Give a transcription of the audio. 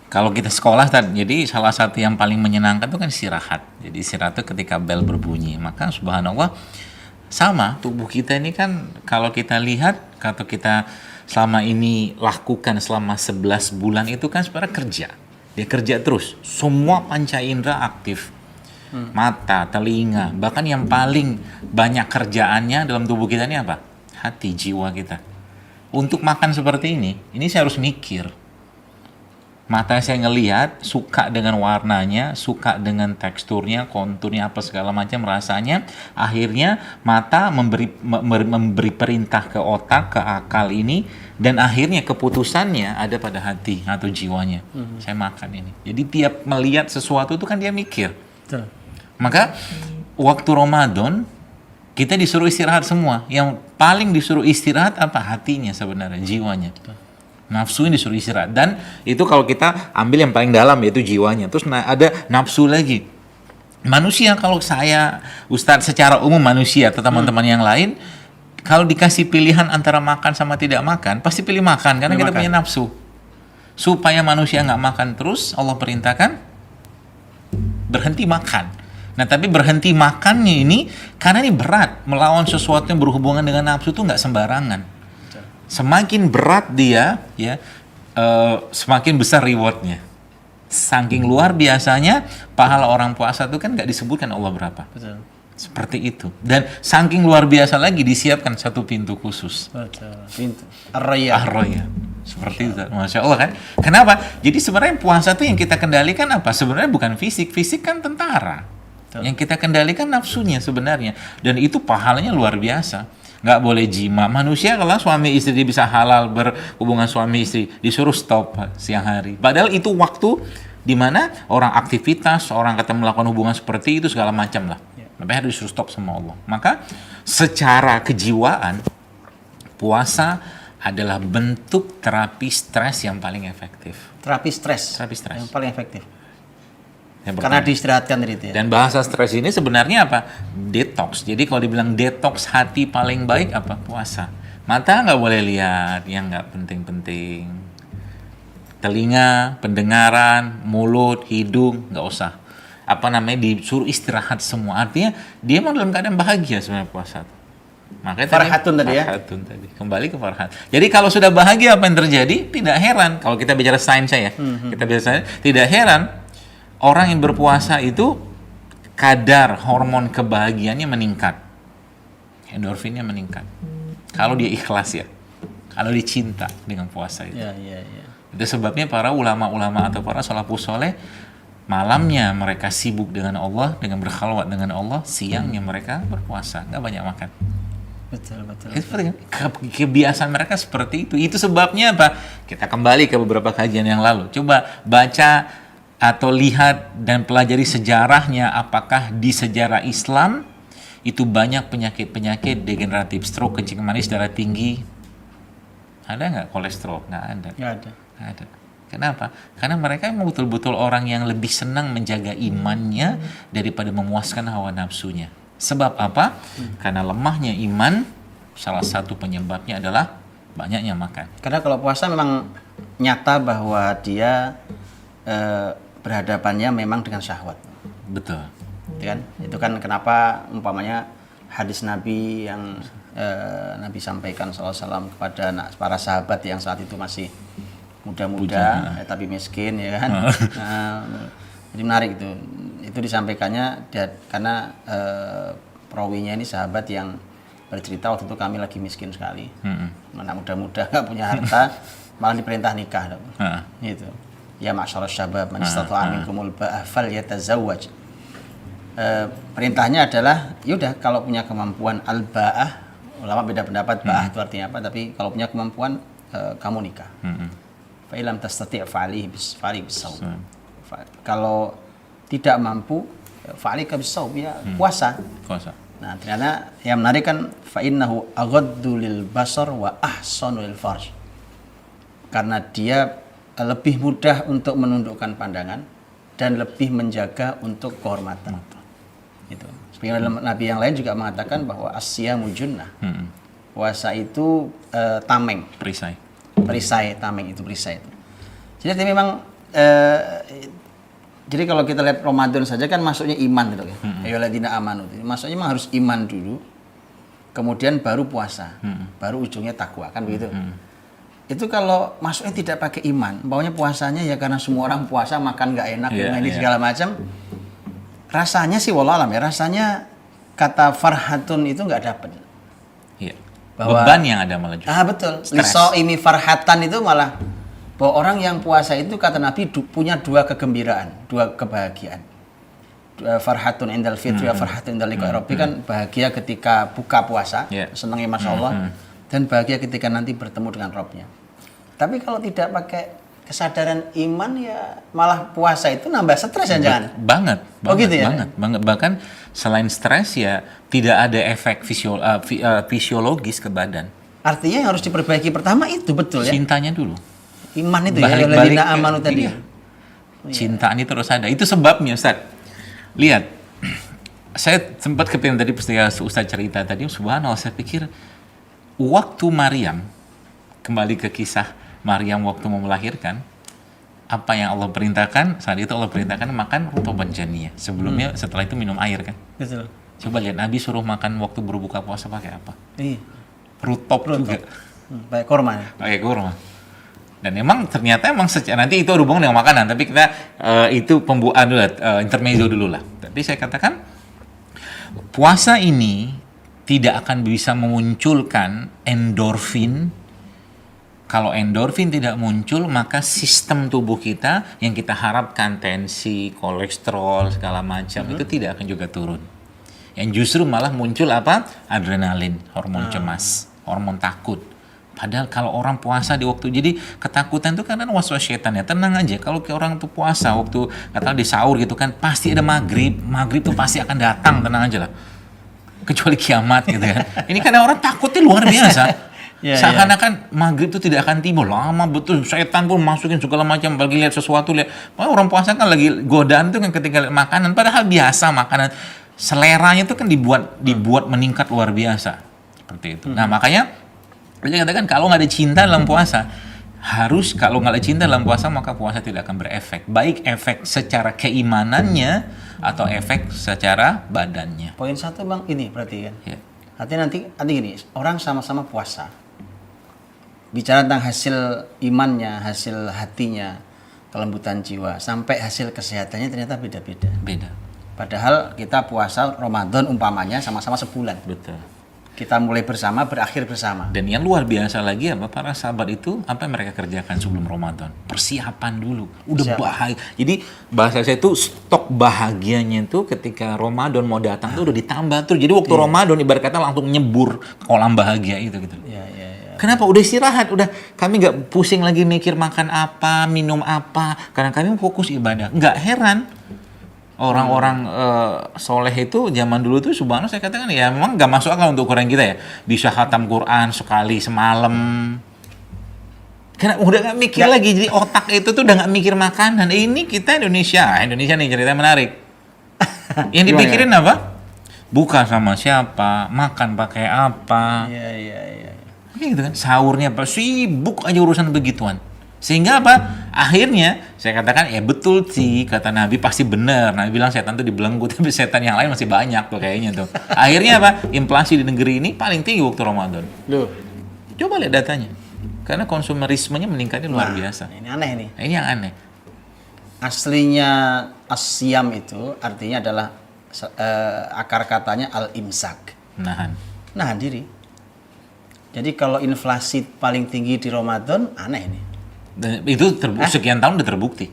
Kalau kita sekolah tadi, jadi salah satu yang paling menyenangkan itu kan istirahat. Jadi istirahat itu ketika bel berbunyi. Maka subhanallah sama tubuh kita ini kan kalau kita lihat, atau kita selama ini lakukan selama 11 bulan itu kan sebenarnya kerja. Dia kerja terus. Semua panca indera aktif. Mata, telinga, bahkan yang paling banyak kerjaannya dalam tubuh kita ini apa? Hati, jiwa kita. Untuk makan seperti ini saya harus mikir. Mata saya ngelihat, suka dengan warnanya, suka dengan teksturnya, konturnya, apa segala macam rasanya. Akhirnya mata memberi perintah ke otak, ke akal ini, dan akhirnya keputusannya ada pada hati atau jiwanya. Saya makan ini. Jadi tiap melihat sesuatu itu kan dia mikir. Betul. Maka waktu Ramadan kita disuruh istirahat semua. Yang paling disuruh istirahat apa? Hatinya sebenarnya, jiwanya. Nafsunya disuruh istirahat. Dan itu kalau kita ambil yang paling dalam yaitu jiwanya. Terus ada nafsu lagi. Manusia, kalau saya Ustadz secara umum manusia atau teman-teman yang lain, kalau dikasih pilihan antara makan sama tidak makan, pasti pilih makan karena kita punya nafsu. Supaya manusia nggak makan terus, Allah perintahkan berhenti makan. Nah, tapi berhenti makannya ini karena ini berat, melawan sesuatu yang berhubungan dengan nafsu itu nggak sembarangan. Semakin berat dia, ya, semakin besar rewardnya. Saking luar biasanya pahala orang puasa itu kan nggak disebutkan Allah berapa. Betul. Seperti itu. Dan saking luar biasa lagi disiapkan satu pintu khusus. Betul. Pintu Ar-Rayyan. Ar-Rayyan. Seperti itu. Masya Allah kan. Kenapa? Jadi sebenarnya puasa itu yang kita kendalikan apa? Sebenarnya bukan fisik. Fisik kan tentara. Betul. Yang kita kendalikan nafsunya sebenarnya. Dan itu pahalanya luar biasa. Nggak boleh jima. Manusia kalau suami istri dia bisa halal berhubungan suami istri, disuruh stop siang hari. Padahal itu waktu di mana orang aktivitas, orang kata melakukan hubungan seperti itu segala macam lah. Tapi harus disuruh stop sama Allah. Maka secara kejiwaan puasa adalah bentuk terapi stres yang paling efektif. Terapi stres. Terapi stres. Yang paling efektif. Yang Karena pertama. diistirahatkan tadi itu ya. Dan bahasa stres ini sebenarnya apa? Detox. Jadi kalau dibilang detox hati paling baik apa? Puasa. Mata nggak boleh lihat yang nggak penting-penting. Telinga, pendengaran, mulut, hidung, nggak usah. Apa namanya, disuruh istirahat semua. Artinya dia emang dalam keadaan bahagia sebenarnya puasa. Makanya Farhatun tadi ya. Farhatun tadi. Kembali ke farhat. Jadi kalau sudah bahagia apa yang terjadi? Tidak heran. Kalau kita bicara sains saya, kita bicara sains, tidak heran orang yang berpuasa itu kadar hormon kebahagiaannya meningkat. Endorfinnya meningkat. Kalau dia ikhlas ya. Kalau dia cinta dengan puasa itu. Ya. Itu sebabnya para ulama-ulama atau para salafus soleh malamnya mereka sibuk dengan Allah, dengan berkhalwat dengan Allah, siangnya mereka berpuasa, nggak banyak makan. Betul. Kebiasaan mereka seperti itu. Itu sebabnya apa? Kita kembali ke beberapa kajian yang lalu. Coba baca atau lihat dan pelajari sejarahnya, apakah di sejarah Islam itu banyak penyakit-penyakit degeneratif, stroke, kencing manis, darah tinggi. Ada nggak kolesterol? Nggak ada. Nggak ada. Kenapa? Karena mereka memang betul-betul orang yang lebih senang menjaga imannya daripada memuaskan hawa nafsunya. Sebab apa? Karena lemahnya iman, salah satu penyebabnya adalah banyaknya makan. Karena kalau puasa memang nyata bahwa dia berhadapannya memang dengan syahwat. Betul. Itu kan kenapa umpamanya hadis Nabi yang Nabi sampaikan SAW kepada para sahabat yang saat itu masih muda-muda tapi miskin ya kan. Jadi menarik itu disampaikannya karena perawinya ini sahabat yang bercerita waktu itu kami lagi miskin sekali. Anak muda-muda nggak punya harta malah diperintah nikah gitu. Ya ma'syarasy syabab man istata'a minkumul ba'ah falyatazawwaj. Perintahnya adalah yaudah kalau punya kemampuan al-ba'ah, ulama beda pendapat ba'ah itu artinya apa, tapi kalau punya kemampuan kamu nikah. Fa illam tastati' fa'alihi bis-shaum. Kalau tidak mampu fa'alika bis-shaum, ya puasa. Nah, ternyata yang menarik kan fa innahu aghaddu lil basar wa ahsanu lil farj. Karena dia lebih mudah untuk menundukkan pandangan dan lebih menjaga untuk kehormatan. Itu. Sebagaimana Nabi yang lain juga mengatakan bahwa as-siyamu junnah. Puasa itu tameng. Perisai, tameng itu perisai itu. Jadi memang Jadi kalau kita lihat Ramadan saja kan masuknya iman gitu ya. Ayyuhalladzina amanu. Maksudnya memang harus iman dulu. Kemudian baru puasa. Baru ujungnya takwa kan begitu. Itu kalau masuknya tidak pakai iman, baunya puasanya ya karena semua orang puasa makan nggak enak, ini segala macam. Rasanya sih wallahualam ya, rasanya kata farhatun itu nggak dapet. Iya. Beban yang ada malah justru. Betul. Lisoimi farhatan itu malah bahwa orang yang puasa itu kata Nabi punya dua kegembiraan, dua kebahagiaan. Farhatun indal fitri, farhatun indal liqa'i rabbi kan bahagia ketika buka puasa, senangnya Masya Allah, dan bahagia ketika nanti bertemu dengan Rabbnya. Tapi kalau tidak pakai kesadaran iman ya malah puasa itu nambah stres ya jangan? Banget. Gitu ya? Banget. Bahkan selain stres ya tidak ada efek fisiologis ke badan. Artinya yang harus diperbaiki pertama itu betul ya? Cintanya dulu. Iman itu ya, balik amanu tadi. Iya. Cinta ini terus ada. Itu sebabnya Ustaz. Lihat, saya sempat kepengen tadi ketika Ustaz cerita tadi, subhanallah saya pikir waktu Maryam, kembali ke kisah Maryam waktu mau melahirkan, apa yang Allah perintahkan, saat itu Allah perintahkan makan rutoban janiyah. Sebelumnya setelah itu minum air kan. Betul. Coba lihat Nabi suruh makan waktu berbuka puasa pakai apa? Iya. Rutop juga. Pakai korma ya? Pakai kurma. Dan emang ternyata nanti itu hubungan dengan makanan, tapi kita itu pembukaan dulu, intermezzo dulu lah. Tapi saya katakan puasa ini tidak akan bisa memunculkan endorfin. Kalau endorfin tidak muncul, maka sistem tubuh kita yang kita harapkan tensi, kolesterol segala macam itu tidak akan juga turun. Yang justru malah muncul apa? Adrenalin, hormon cemas, hormon takut. Padahal kalau orang puasa di waktu, jadi ketakutan itu karena waswas setan ya. Tenang aja, kalau orang tuh puasa waktu katakan di sahur gitu kan, pasti ada maghrib tuh pasti akan datang, tenang aja lah. Kecuali kiamat gitu kan. Ini karena orang takutnya luar biasa. Seakan-akan maghrib itu tidak akan timbul, lama betul, setan pun masukin segala macam, bagi lihat sesuatu, orang puasa kan lagi godaan tuh kan ketika lihat makanan, padahal biasa makanan, seleranya itu kan dibuat meningkat luar biasa, seperti itu. Nah makanya saya katakan kalau nggak ada cinta dalam puasa, kalau nggak ada cinta dalam puasa maka puasa tidak akan berefek, baik efek secara keimanannya atau efek secara badannya. Poin satu bang ini berarti kan, Ya. nanti gini, orang sama-sama puasa, bicara tentang hasil imannya, hasil hatinya, kelembutan jiwa, sampai hasil kesehatannya ternyata beda-beda. Beda. Padahal kita puasa Ramadan umpamanya sama-sama sebulan. Betul. Kita mulai bersama, berakhir bersama. Dan yang luar biasa lagi apa, para sahabat itu apa yang mereka kerjakan sebelum Ramadan? Persiapan dulu. Udah bahagia. Jadi bahasa saya itu stok bahagianya itu ketika Ramadan mau datang tuh udah ditambah tuh. Jadi waktu Ramadan ibarat kata langsung nyebur kolam bahagia itu gitu. Iya. Kenapa? Udah istirahat, udah kami nggak pusing lagi mikir makan apa, minum apa, karena kami fokus ibadah. Nggak heran orang-orang soleh itu zaman dulu tuh subhanallah saya katakan ya memang nggak masuk akal untuk ukuran kita ya, bisa khatam Quran sekali semalam. Karena udah nggak mikir lagi, jadi otak itu tuh udah nggak mikir makanan. Ini kita Indonesia nih cerita menarik. Yang dipikirin apa? Buka sama siapa, makan pakai apa. Iya. Gitu kan, sahurnya apa, sibuk aja urusan begituan. Sehingga apa? Akhirnya saya katakan ya betul sih kata Nabi, pasti benar. Nabi bilang setan tuh dibelenggu, tapi setan yang lain masih banyak tuh kayaknya tuh. Akhirnya apa? Inflasi di negeri ini paling tinggi waktu Ramadan. Loh. Coba lihat datanya. Karena konsumerismenya meningkatnya luar biasa. Ini aneh nih. Nah, ini yang aneh. Aslinya asyam itu artinya adalah akar katanya al-imsak. Nahan diri. Jadi kalau inflasi paling tinggi di Ramadan, aneh nih. Dan itu sekian tahun udah terbukti.